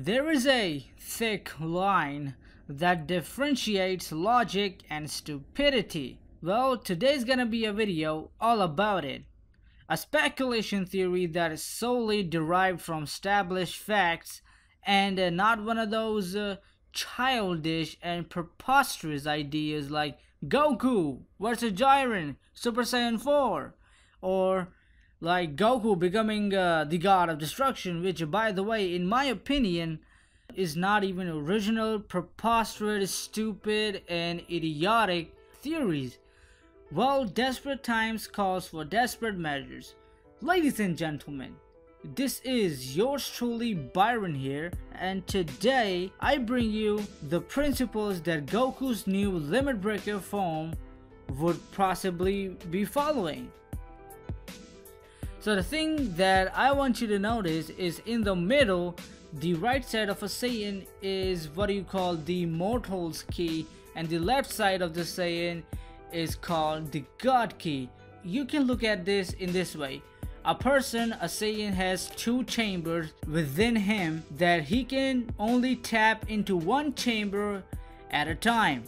There is a thick line that differentiates logic and stupidity. Well, today's gonna be a video all about it. A speculation theory that is solely derived from established facts and not one of those childish and preposterous ideas like Goku versus Jiren, Super Saiyan 4, or like Goku becoming the god of destruction, which, by the way, in my opinion, is not even original, preposterous, stupid, and idiotic theories. Well, desperate times calls for desperate measures. Ladies and gentlemen, this is yours truly, Byron here, and today I bring you the principles that Goku's new limit breaker form would possibly be following. So the thing that I want you to notice is in the middle, the right side of a Saiyan is what you call the Mortal's Key, and the left side of the Saiyan is called the God Key. You can look at this in this way. A Saiyan has two chambers within him that he can only tap into one chamber at a time.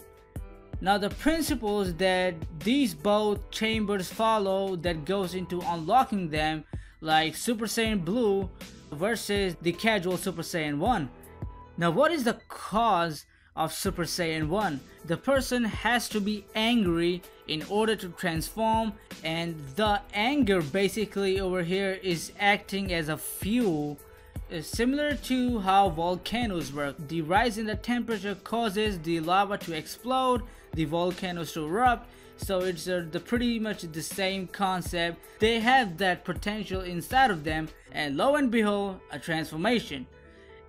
Now the principles that these both chambers follow that goes into unlocking them, like Super Saiyan Blue versus the casual Super Saiyan 1. Now what is the cause of Super Saiyan 1? The person has to be angry in order to transform, and the anger basically over here is acting as a fuel. Similar to how volcanoes work. The rise in the temperature causes the lava to explode, the volcanoes to erupt, so it's pretty much the same concept. They have that potential inside of them, and lo and behold, a transformation.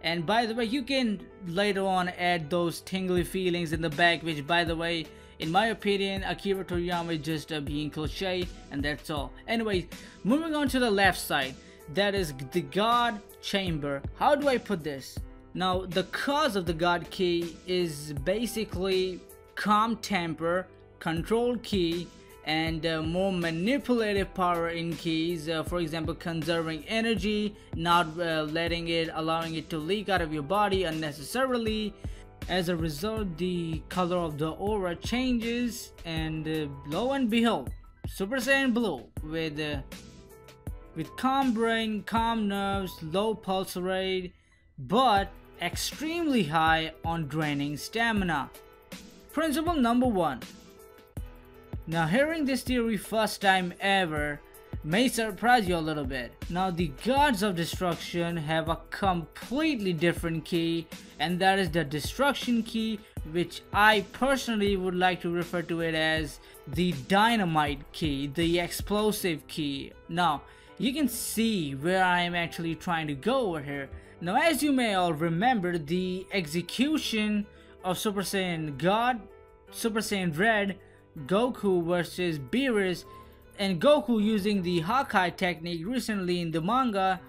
And by the way, you can later on add those tingly feelings in the back, which, by the way, in my opinion, Akira Toriyama is just being cliche, and that's all. Anyways, moving on to the left side, that is the God Chamber. How do I put this? Now, the cause of the God Key is basically calm temper, control key, and more manipulative power in keys. For example, conserving energy, not allowing it to leak out of your body unnecessarily. As a result, the color of the aura changes, and lo and behold, Super Saiyan Blue with calm brain, calm nerves, low pulse rate, but extremely high on draining stamina. Principle number 1. Now, hearing this theory first time ever may surprise you a little bit. Now, the gods of destruction have a completely different key, and that is the destruction key, which I personally would like to refer to it as the dynamite key, the explosive key. Now, you can see where I am actually trying to go over here. Now, as you may all remember, the execution of Super Saiyan God, Super Saiyan Red, Goku versus Beerus, and Goku using the Hawkeye technique recently in the manga.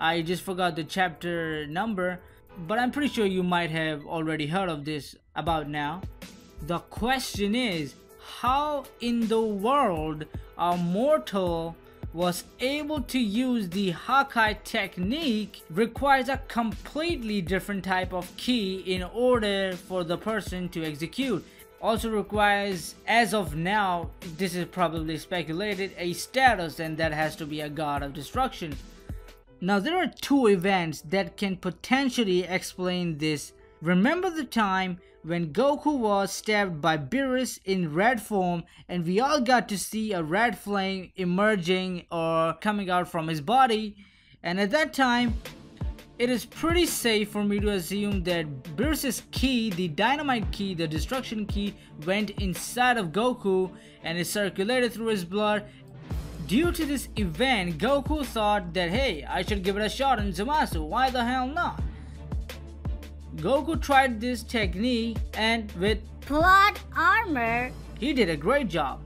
I just forgot the chapter number, but I'm pretty sure you might have already heard of this about now. The question is, how in the world a mortal was able to use the Hawkeye technique? Requires a completely different type of key in order for the person to execute. Also requires, as of now, this is probably speculated, a status, and that has to be a god of destruction. Now there are two events that can potentially explain this. Remember the time when Goku was stabbed by Beerus in red form, and we all got to see a red flame emerging or coming out from his body, and at that time it is pretty safe for me to assume that Beerus' key, the dynamite key, the destruction key, went inside of Goku and it circulated through his blood. Due to this event, Goku thought that, hey, I should give it a shot in Zamasu, why the hell not? Goku tried this technique, and with plot armor, he did a great job.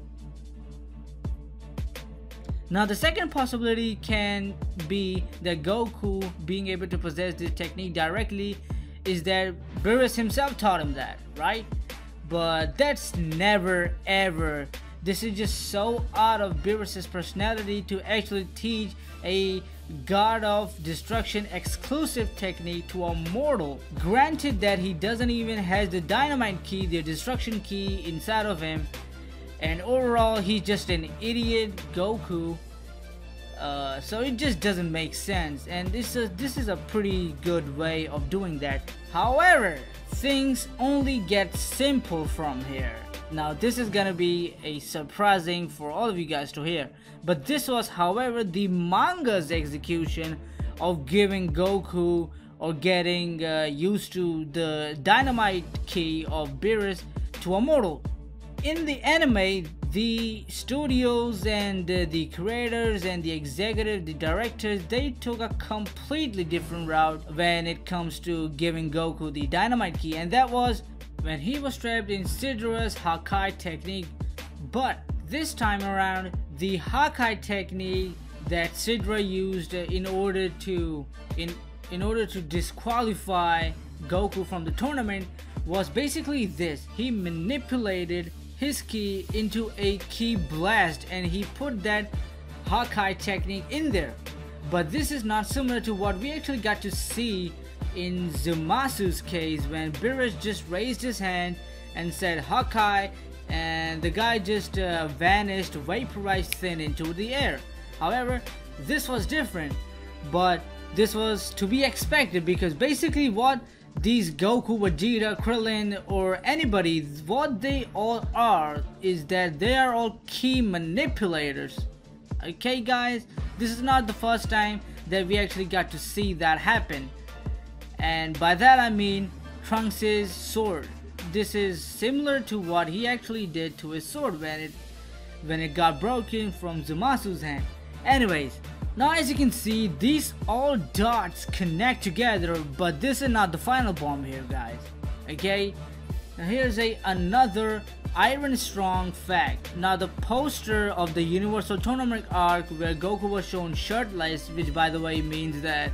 Now the second possibility can be that Goku being able to possess this technique directly is that Beerus himself taught him that, right? But that's never This is just so out of Beerus' personality to actually teach a God of Destruction exclusive technique to a mortal. Granted that he doesn't even has the dynamite key, the destruction key inside of him, and overall he's just an idiot Goku. So it just doesn't make sense, and this is a pretty good way of doing that. However, things only get simple from here. Now this is gonna be a surprising for all of you guys to hear, but this was, however, the manga's execution of giving Goku or getting used to the dynamite key of Beerus to a mortal. In the anime, the studios and the creators and the executive, the directors, they took a completely different route when it comes to giving Goku the dynamite key, and that was when he was trapped in Sidera's Hakai technique. But this time around, the Hakai technique that Sidera used in order to disqualify Goku from the tournament was basically this. He manipulated his ki into a ki blast and he put that Hakai technique in there. But this is not similar to what we actually got to see in Zumasu's case, when Beerus just raised his hand and said Hakai, and the guy just vanished, vaporized thin into the air. However, this was different, but this was to be expected, because basically what these Goku, Vegeta, Krillin, or anybody, what they all are is that they are all key manipulators. Okay guys, this is not the first time that we actually got to see that happen, and by that I mean Trunks' sword. This is similar to what he actually did to his sword when it got broken from Zumasu's hand. Anyways, now as you can see, these all dots connect together, but this is not the final bomb here guys. Okay, now here's another Iron Strong fact. Now the poster of the Universal Tournament arc where Goku was shown shirtless, which by the way means that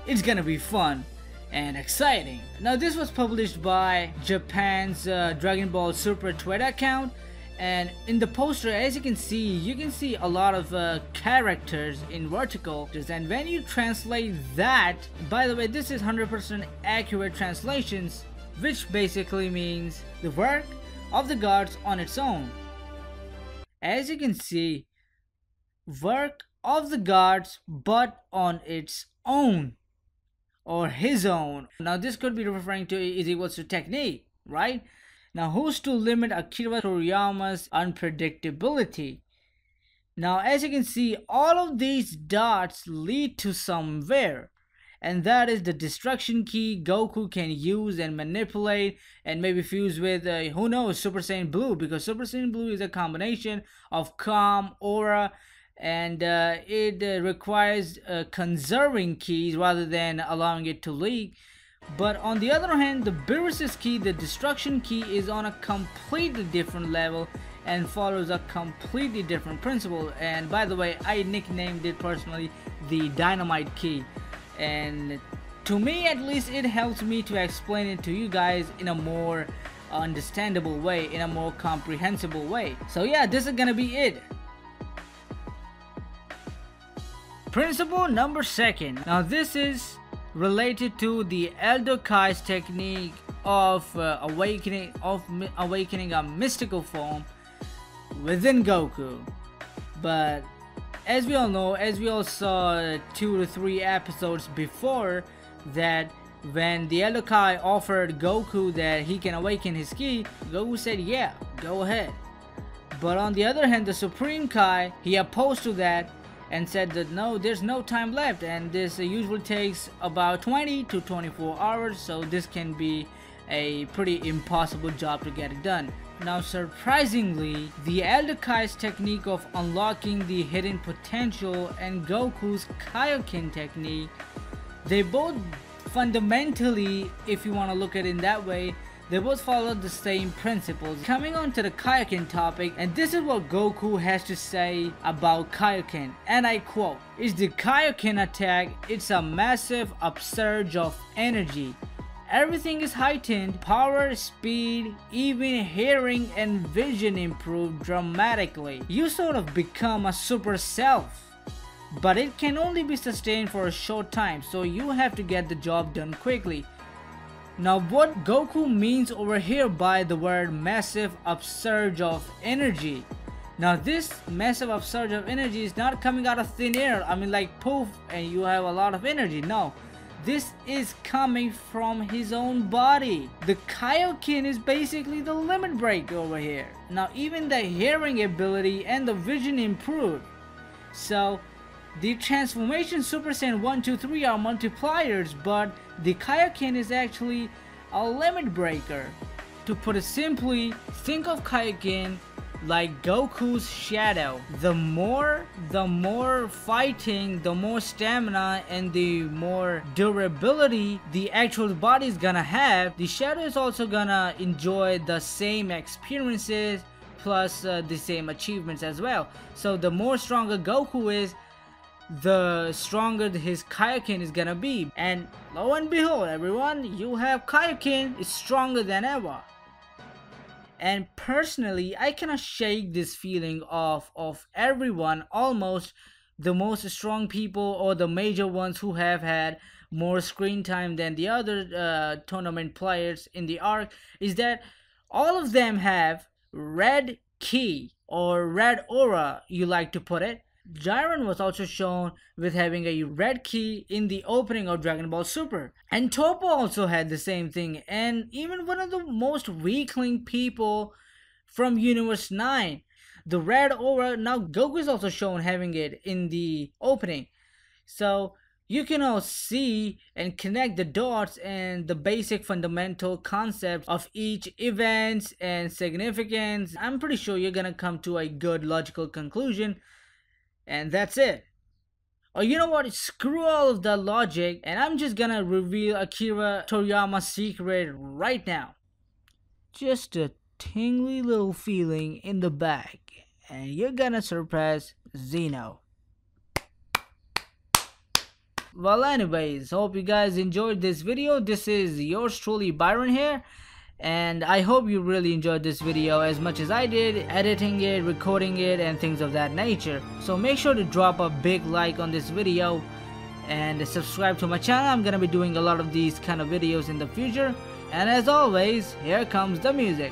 it's gonna be fun and exciting. Now this was published by Japan's Dragon Ball Super Twitter account, and in the poster, as you can see a lot of characters in vertical, and when you translate that, by the way, this is 100% accurate translations, which basically means the work of the gods on its own. As you can see, work of the gods but on its own, or his own. Now this could be referring to is equals to technique, right? Now who's to limit Akira Toriyama's unpredictability? Now as you can see, all of these dots lead to somewhere, and that is the destruction key Goku can use and manipulate and maybe fuse with who knows, Super Saiyan Blue, because Super Saiyan Blue is a combination of calm, aura, and it requires conserving keys rather than allowing it to leak. But on the other hand, the Beerus' key, the destruction key, is on a completely different level and follows a completely different principle. And by the way, I nicknamed it personally the dynamite key, and to me at least it helps me to explain it to you guys in a more understandable way, in a more comprehensible way. So yeah, this is gonna be it. Principle number 2. Now this is related to the Elder Kai's technique of awakening a mystical form within Goku. But as we all know, as we all saw 2 to 3 episodes before, that when the Elder Kai offered Goku that he can awaken his ki, Goku said yeah, go ahead. But on the other hand, the Supreme Kai, he opposed to that and said that no, there's no time left, and this usually takes about 20 to 24 hours, so this can be a pretty impossible job to get it done. Now surprisingly, the Elder Kai's technique of unlocking the hidden potential and Goku's Kaioken technique, they both fundamentally, if you want to look at it in that way, they both follow the same principles. Coming on to the Kaioken topic, and this is what Goku has to say about Kaioken, and I quote, "It's the Kaioken attack, it's a massive upsurge of energy. Everything is heightened, power, speed, even hearing and vision improve dramatically. You sort of become a super self. but it can only be sustained for a short time, so you have to get the job done quickly. Now what Goku means over here by the word massive upsurge of energy. Now this massive upsurge of energy is not coming out of thin air, I mean like poof and you have a lot of energy. No, this is coming from his own body. The Kaioken is basically the limit break over here. Now even the hearing ability and the vision improved. So the transformation Super Saiyan 1, 2, 3 are multipliers, but the Kaioken is actually a limit breaker. To put it simply, think of Kaioken like Goku's shadow. The more fighting, the more stamina and the more durability the actual body is gonna have, the shadow is also gonna enjoy the same experiences plus the same achievements as well. So the more stronger Goku is, the stronger his Kaioken is gonna be. And lo and behold everyone, you have Kaioken is stronger than ever. And personally, I cannot shake this feeling of everyone, almost the most strong people or the major ones who have had more screen time than the other tournament players in the arc, is that all of them have red ki or red aura, you like to put it. Jiren was also shown with having a red ki in the opening of Dragon Ball Super. And Toppo also had the same thing. And even one of the most weakling people from Universe 9, the red aura, now Goku is also shown having it in the opening. So you can all see and connect the dots and the basic fundamental concepts of each event and significance. I'm pretty sure you're gonna come to a good logical conclusion. And that's it. Or you know what, screw all of the logic and I'm just gonna reveal Akira Toriyama's secret right now. Just a tingly little feeling in the back and you're gonna surpass Zeno. Well anyways, hope you guys enjoyed this video. This is yours truly, Byron here. And I hope you really enjoyed this video as much as I did, editing it, recording it, and things of that nature. So make sure to drop a big like on this video and subscribe to my channel. I'm gonna be doing a lot of these kind of videos in the future. And as always, here comes the music.